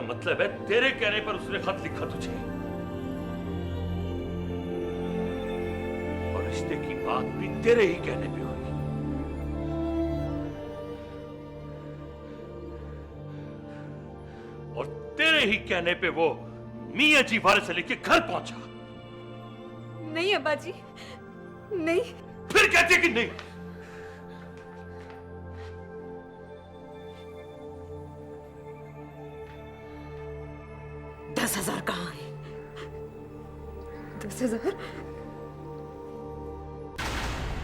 मतलब है तेरे कहने पर उसने खत लिखा तुझे, और रिश्ते की बात भी तेरे ही कहने पे हुई। और तेरे ही कहने पे वो मियां जी वाले से लेके घर पहुंचा। नहीं अब्बा जी, नहीं। फिर कहते कि नहीं? $10,000 कहाँ है? 10,000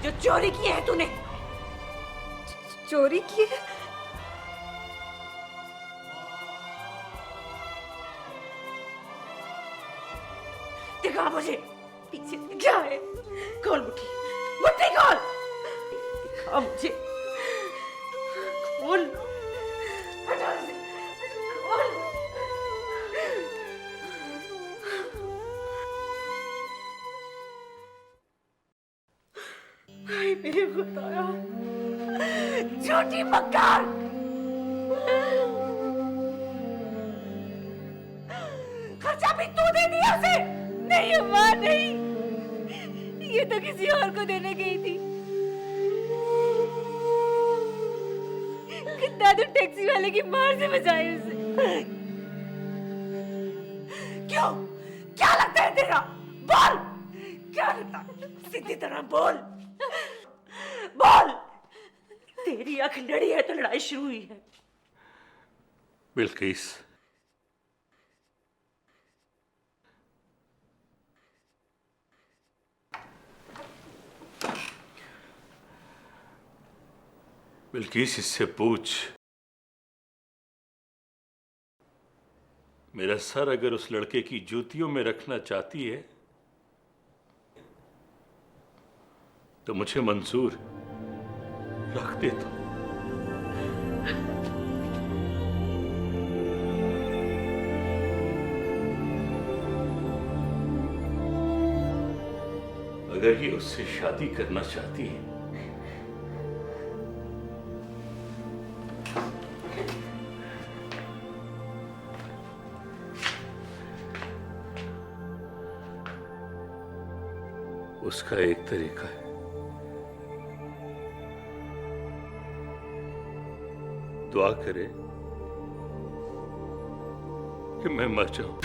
जो चोरी की है तूने? चोरी की है? दिखा मुझे, पीछे क्या है? खोल मुट्ठी, मुट्ठी खोल, दिखा मुझे, खोल, हटा इसे, खोल। हाय मेरे खुदाया, झूठी मक्कार, खर्चा भी तू दे दिया उसे? नहीं अम्मा नहीं, ये तो किसी और को देने गई थी। कितना तो टैक्सी वाले की मार से बचाई उसे। क्यों? क्या लगता है तेरा? बोल, क्या लगता है? सीधी तरह बोल, बोल। तेरी आंख लड़ी है तो लड़ाई शुरू हुई है। बिल्किस, बिल्किस इससे पूछ, मेरा सर अगर उस लड़के की जूतियों में रखना चाहती है तो मुझे मंजूर, रख दे तो। अगर ये उससे शादी करना चाहती है उसका एक तरीका है, दुआ करे कि मैं मर जाऊं।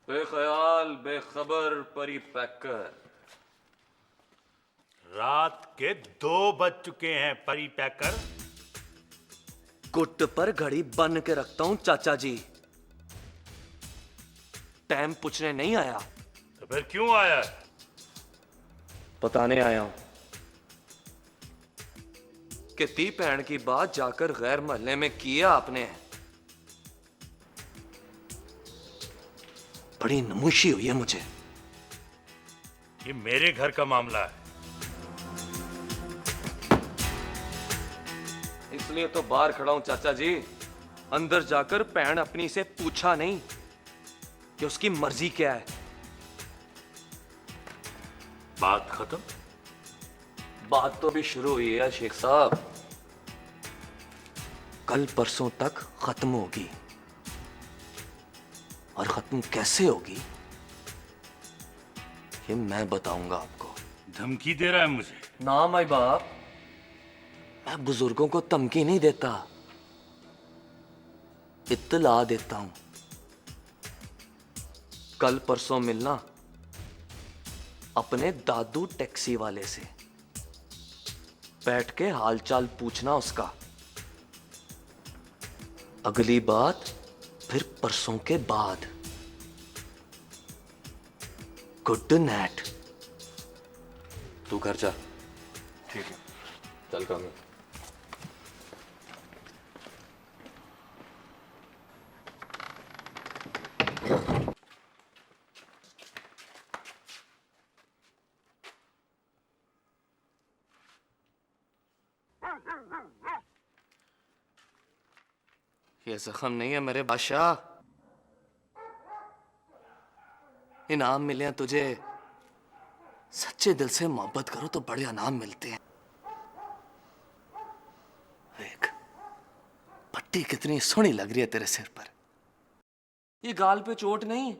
बेख्याल बेखबर परी पैकर। रात के 2 बज चुके हैं परी पैकर। गुट पर घड़ी बन के रखता हूं चाचा जी, टाइम पूछने नहीं आया। तो फिर क्यों आया? बताने आया हूं कि ती भैन की बात जाकर गैर महल्ले में किया आपने। बड़ी नमूशी हुई है मुझे। ये मेरे घर का मामला है, इसलिए तो बाहर खड़ा हूं चाचा जी। अंदर जाकर भैन अपनी से पूछा नहीं कि उसकी मर्जी क्या है। बात खत्म? बात तो भी शुरू हुई है शेख साहब, कल परसों तक खत्म होगी। और खत्म कैसे होगी ये मैं बताऊंगा आपको। धमकी दे रहा है मुझे? ना माई बाप, मैं बुजुर्गों को धमकी नहीं देता, इत्तला देता हूं। कल परसों मिलना अपने दादू टैक्सी वाले से, बैठ के हालचाल पूछना उसका। अगली बात फिर परसों के बाद। Good night. तू घर जा। ठीक है। चल काम। ये जख्म नहीं है मेरे बादशाह। इनाम मिले हैं तुझे, सच्चे दिल से मोहब्बत करो तो बड़े इनाम मिलते हैं। देख पट्टी कितनी सोहनी लग रही है तेरे सिर पर। ये गाल पे चोट नहीं,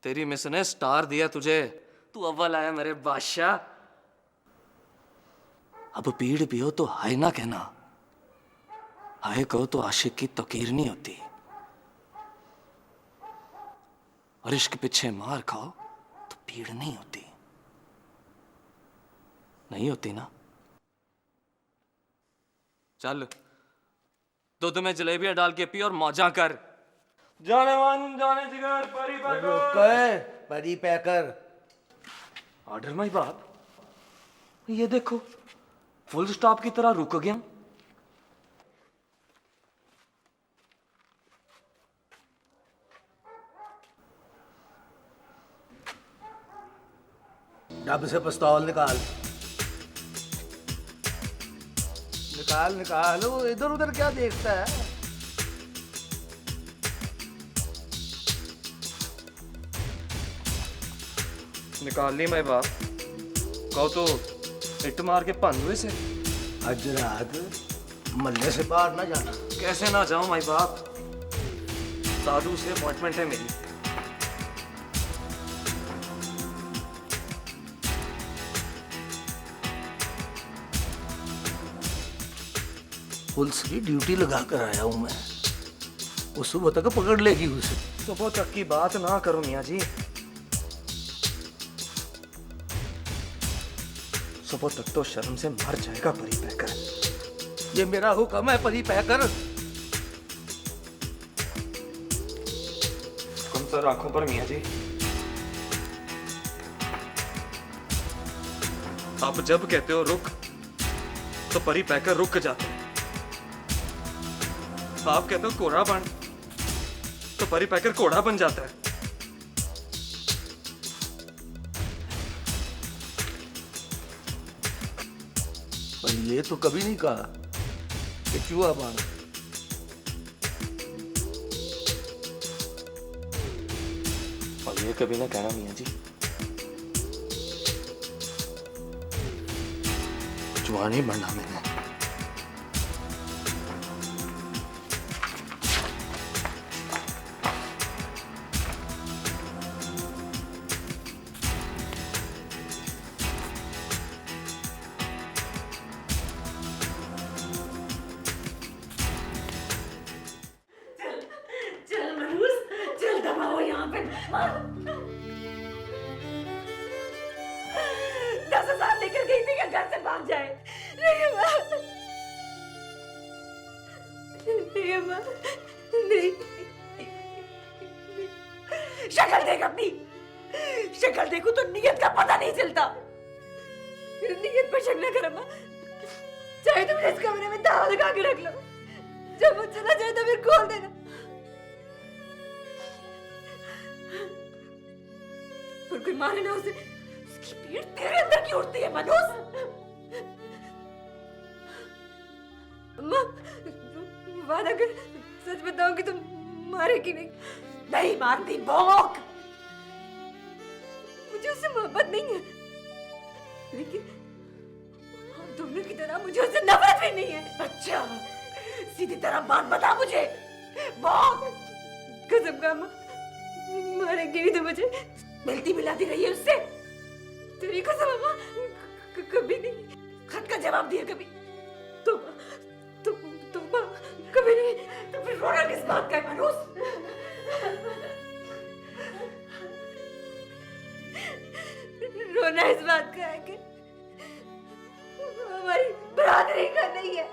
तेरी मिस ने स्टार दिया तुझे, तू अव्वल आया मेरे बादशाह। अब पीड़ भी हो तो हाय ना कहना, हाय कहो तो आशिक की तकीर नहीं होती। और इश्क पीछे मार खाओ तो पीड़ नहीं होती, नहीं होती ना। चल दूध में जलेबियां डाल के पी और मौजा कर। जाने मन जाने जिगर परी परी पैकर। ऑर्डर माई बाप, ये देखो फुल स्टॉप की तरह रुक गया। डब से पिस्तौल निकाल निकाल निकाल। वो इधर उधर क्या देखता है? निकाल ली मैं बाप, कहो तो इट मार के भन हुए से। आज रात मल्ले से बाहर ना जाना। कैसे ना जाऊं माई बाप, साधु से अपॉइंटमेंट है मेरी। पुलिस की ड्यूटी लगा कर आया हूं मैं, वो सुबह तक पकड़ लेगी उसे। सुबह तक की बात ना करो मियाँ जी, सुबह तक तो शर्म से मर जाएगा परी पैकर। ये मेरा हुक्म है परी पैकर। कम सर आंखों पर मियाँ जी। आप जब कहते हो रुक तो परी पैकर रुक जाते हैं। आप कहते हो कोड़ा बन तो परी पैकर कोड़ा बन जाता है। पर ये तो कभी नहीं कहा कि चूहा बांध। और ये कभी ना कहना मियाँ जी, जवान ही बनना मैंने। चल मनूस, चल दबाओ यहाँ पे। 10,000 लेकर गई थी कि घर से भाग जाए। नहीं माँ, नहीं माँ, नहीं। शक्ल देख अपनी, शक्ल देखो तो नियत का पता नहीं चलता। नियत पर शक न कर अम्मा, चाहे तुम इस कमरे में ताला लगा के रख लो, जब वो चला जाए तो फिर खोल देना। पर कोई मारे ना उसे, उसकी पीड़ तेरे अंदर क्यों उठती है मनोज? अम्मा, वादा कर, सच बताओ कि तुम मारेगी नहीं। नहीं मारती भौंक। मुझे उससे मोहब्बत नहीं है, लेकिन हम दोनों की तरह मुझे उससे नफरत भी नहीं है। अच्छा, सीधी तरह बात बता मुझे। भौंक। कसम का अम्मा, मारेगी नहीं तो मुझे मिलती मिलाती रही है उससे। तेरी कसम अम्मा, कभी नहीं। खत का जवाब दिया कभी? तो कभी नहीं। तो फिर रोना किस बात का है मनोज? रोना इस बात का है कि हमारी बरादरी का नहीं है।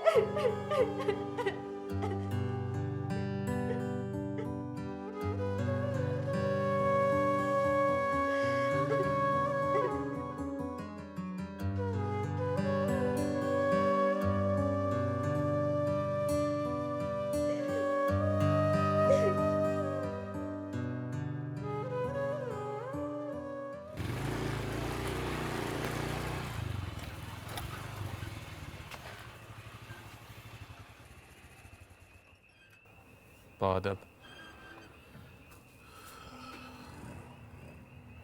अदब।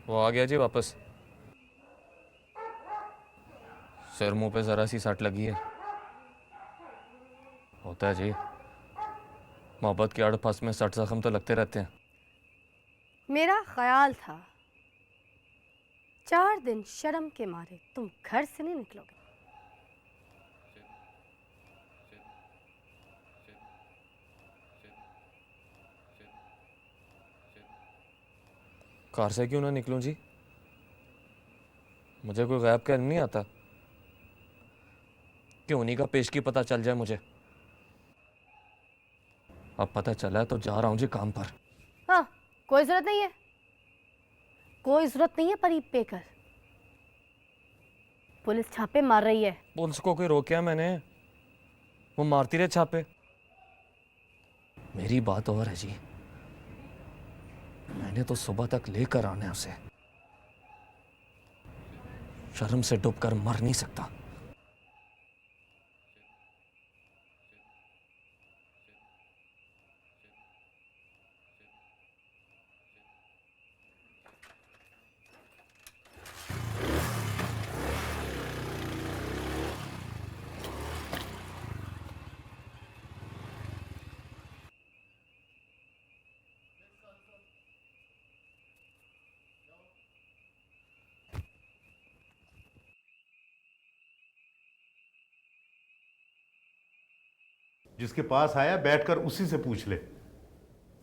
वो आ गया जी वापस। सिर मुंह पे जरा सी सट लगी है। होता है जी, मोहब्बत के अड़फस में सट जख्म तो लगते रहते हैं। मेरा ख्याल था 4 दिन शर्म के मारे तुम घर से नहीं निकलोगे। कार से क्यों ना निकलूं जी? मुझे कोई गैब कहने नहीं आता कि उन्हीं का पेशगी पता चल जाए मुझे। अब पता चला है तो जा रहा हूं जी काम पर। हाँ, कोई जरूरत नहीं है, कोई जरूरत नहीं है परीप पे कर। पुलिस छापे मार रही है। पुलिस को कोई रोका मैंने? वो मारती रहे छापे। मेरी बात और है जी, मैंने तो सुबह तक लेकर आने उसे। शर्म से डूबकर मर नहीं सकता। जिसके पास आया बैठकर उसी से पूछ ले,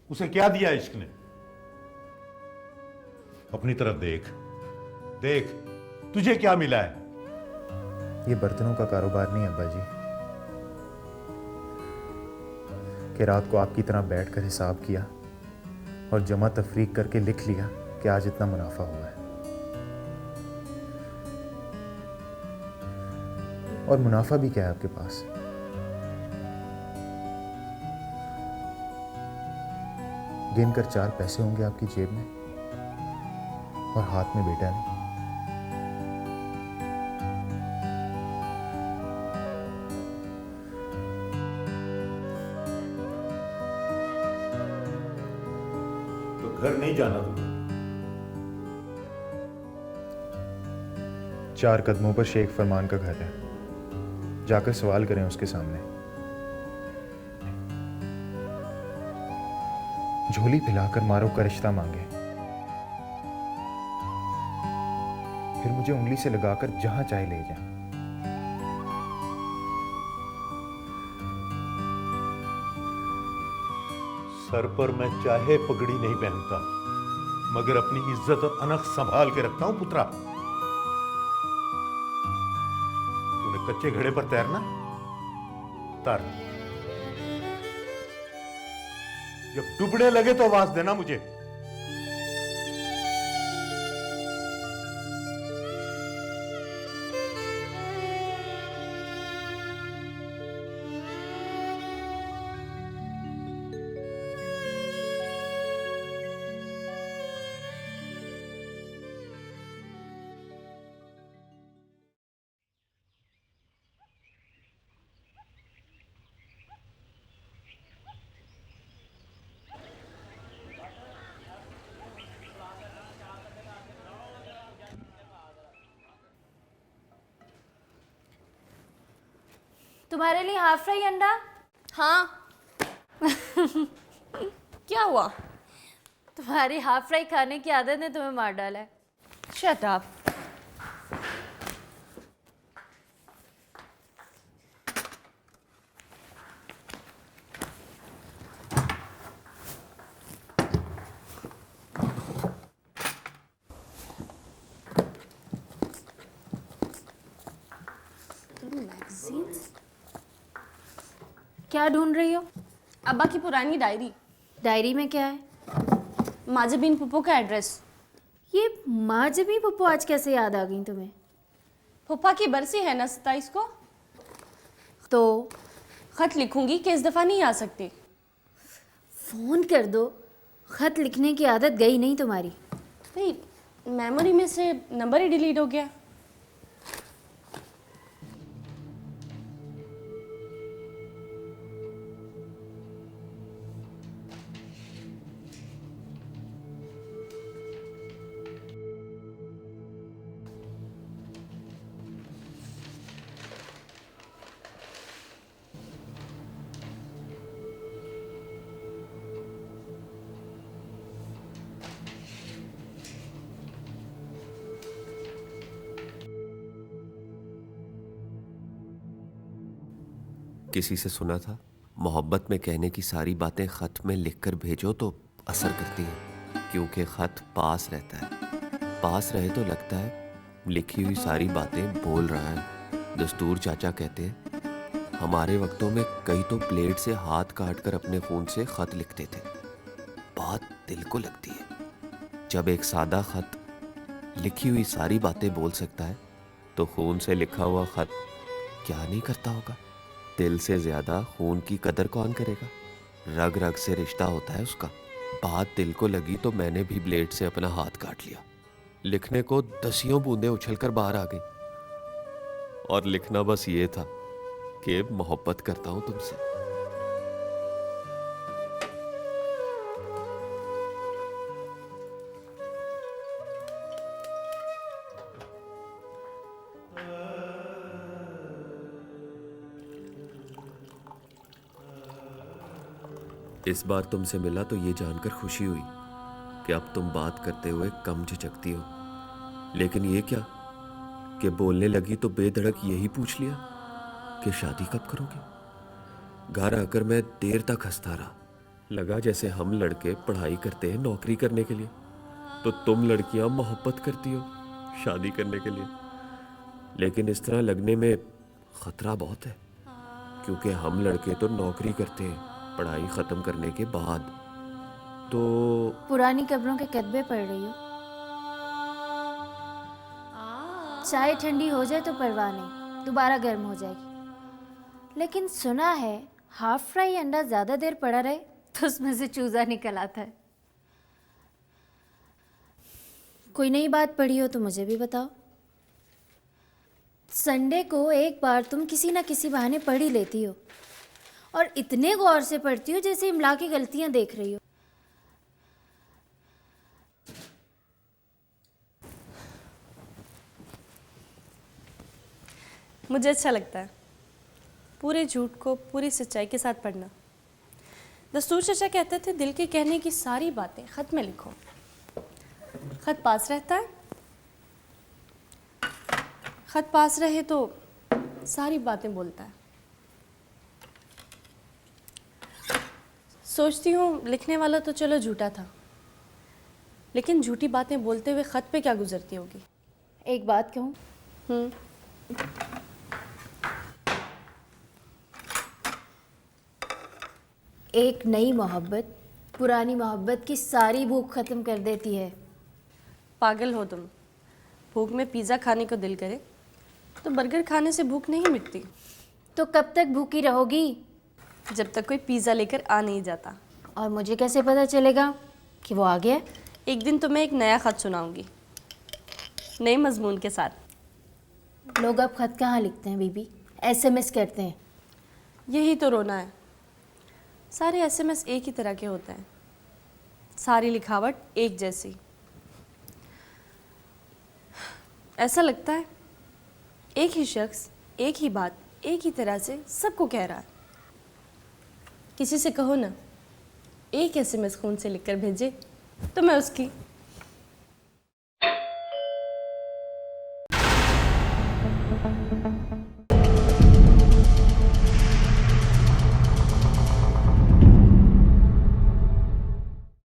उसे क्या दिया इश्क ने। अपनी तरफ देख देख, तुझे क्या मिला है। ये बर्तनों का कारोबार नहीं अब्बा जी कि रात को आपकी तरह बैठकर हिसाब किया और जमा तफरीक करके लिख लिया कि आज इतना मुनाफा हुआ है। और मुनाफा भी क्या है आपके पास? गिन कर 4 पैसे होंगे आपकी जेब में और हाथ में बेटा नहीं। तो घर नहीं जाना तुम्हें? 4 कदमों पर शेख फरमान का घर है, जाकर सवाल करें उसके सामने। झोली पिलाकर मारो का रिश्ता मांगे, फिर मुझे उंगली से लगाकर जहां चाहे ले जाए। सर पर मैं चाहे पगड़ी नहीं पहनता, मगर अपनी इज्जत और अनख संभाल के रखता हूं पुत्रा। तूने कच्चे घड़े पर तैरना, तार। जब डूबने लगे तो आवाज देना मुझे। तुम्हारे लिए हाफ फ्राई अंडा। हाँ। क्या हुआ? तुम्हारी हाफ फ्राई खाने की आदत ने तुम्हें मार डाला है। Shut up. क्या ढूंढ रही हो? अब्बा की पुरानी डायरी। डायरी में क्या है? माजबीन पुप्पो का एड्रेस। ये माजबी पप्पू आज कैसे याद आ गई तुम्हें? पुप्पा की बरसी है ना 27 को, तो खत लिखूंगी कि इस दफा नहीं आ सकती। फोन कर दो। खत लिखने की आदत गई नहीं तुम्हारी। भाई मेमोरी में से नंबर ही डिलीट हो गया। किसी से सुना था, मोहब्बत में कहने की सारी बातें खत में लिखकर भेजो तो असर करती हैं, क्योंकि खत पास रहता है। पास रहे तो लगता है लिखी हुई सारी बातें बोल रहा है। दस्तूर चाचा कहते हैं हमारे वक्तों में कई तो ब्लेड से हाथ काट कर अपने खून से खत लिखते थे। बात दिल को लगती है। जब एक सादा खत लिखी हुई सारी बातें बोल सकता है तो खून से लिखा हुआ खत क्या नहीं करता होगा। दिल से ज्यादा खून की कदर कौन करेगा। रग रग से रिश्ता होता है उसका। बात दिल को लगी तो मैंने भी ब्लेड से अपना हाथ काट लिया। लिखने को दसियों बूंदें उछलकर बाहर आ गई और लिखना बस ये था कि मोहब्बत करता हूं तुमसे। इस बार तुमसे मिला तो ये जानकर खुशी हुई कि अब तुम बात करते हुए कम झिझकती हो। लेकिन ये क्या कि बोलने लगी तो बेधड़क यही पूछ लिया कि शादी कब करोगे। घर आकर मैं देर तक हंसता रहा। लगा जैसे हम लड़के पढ़ाई करते हैं नौकरी करने के लिए, तो तुम लड़कियां मोहब्बत करती हो शादी करने के लिए। लेकिन इस तरह लगने में खतरा बहुत है, क्योंकि हम लड़के तो नौकरी करते हैं पढ़ाई खत्म करने के बाद। तो पुरानी कब्रों के कतबे पढ़ रही हो। चाय ठंडी हो जाए तो परवाह नहीं, दोबारा गर्म हो जाएगी। लेकिन सुना है हाफ फ्राई अंडा ज्यादा देर पड़ा रहे तो उसमें से चूजा निकल आता है। कोई नई बात पढ़ी हो तो मुझे भी बताओ। संडे को एक बार तुम किसी ना किसी बहाने पढ़ ही लेती हो, और इतने गौर से पढ़ती हो जैसे इमला की गलतियां देख रही हो। मुझे अच्छा लगता है पूरे झूठ को पूरी सच्चाई के साथ पढ़ना। दस्तूर चाचा कहते थे दिल के कहने की सारी बातें खत में लिखो। खत पास रहता है, खत पास रहे तो सारी बातें बोलता है। सोचती हूँ लिखने वाला तो चलो झूठा था, लेकिन झूठी बातें बोलते हुए खत पे क्या गुजरती होगी। एक बात कहूँ, एक नई मोहब्बत पुरानी मोहब्बत की सारी भूख खत्म कर देती है। पागल हो तुम। भूख में पिज़्ज़ा खाने को दिल करे तो बर्गर खाने से भूख नहीं मिटती। तो कब तक भूखी रहोगी? जब तक कोई पिज़्ज़ा लेकर आ नहीं जाता। और मुझे कैसे पता चलेगा कि वो आ गया? एक दिन तुम्हें एक नया खत सुनाऊंगी, नए मजमून के साथ। लोग अब खत कहाँ लिखते हैं बीबी, SMS करते हैं। यही तो रोना है। सारे SMS एक ही तरह के होते हैं, सारी लिखावट एक जैसी। ऐसा लगता है एक ही शख्स एक ही बात एक ही तरह से सबको कह रहा है। किसी से कहो ना एक SMS खून से लिखकर भेजे तो मैं उसकी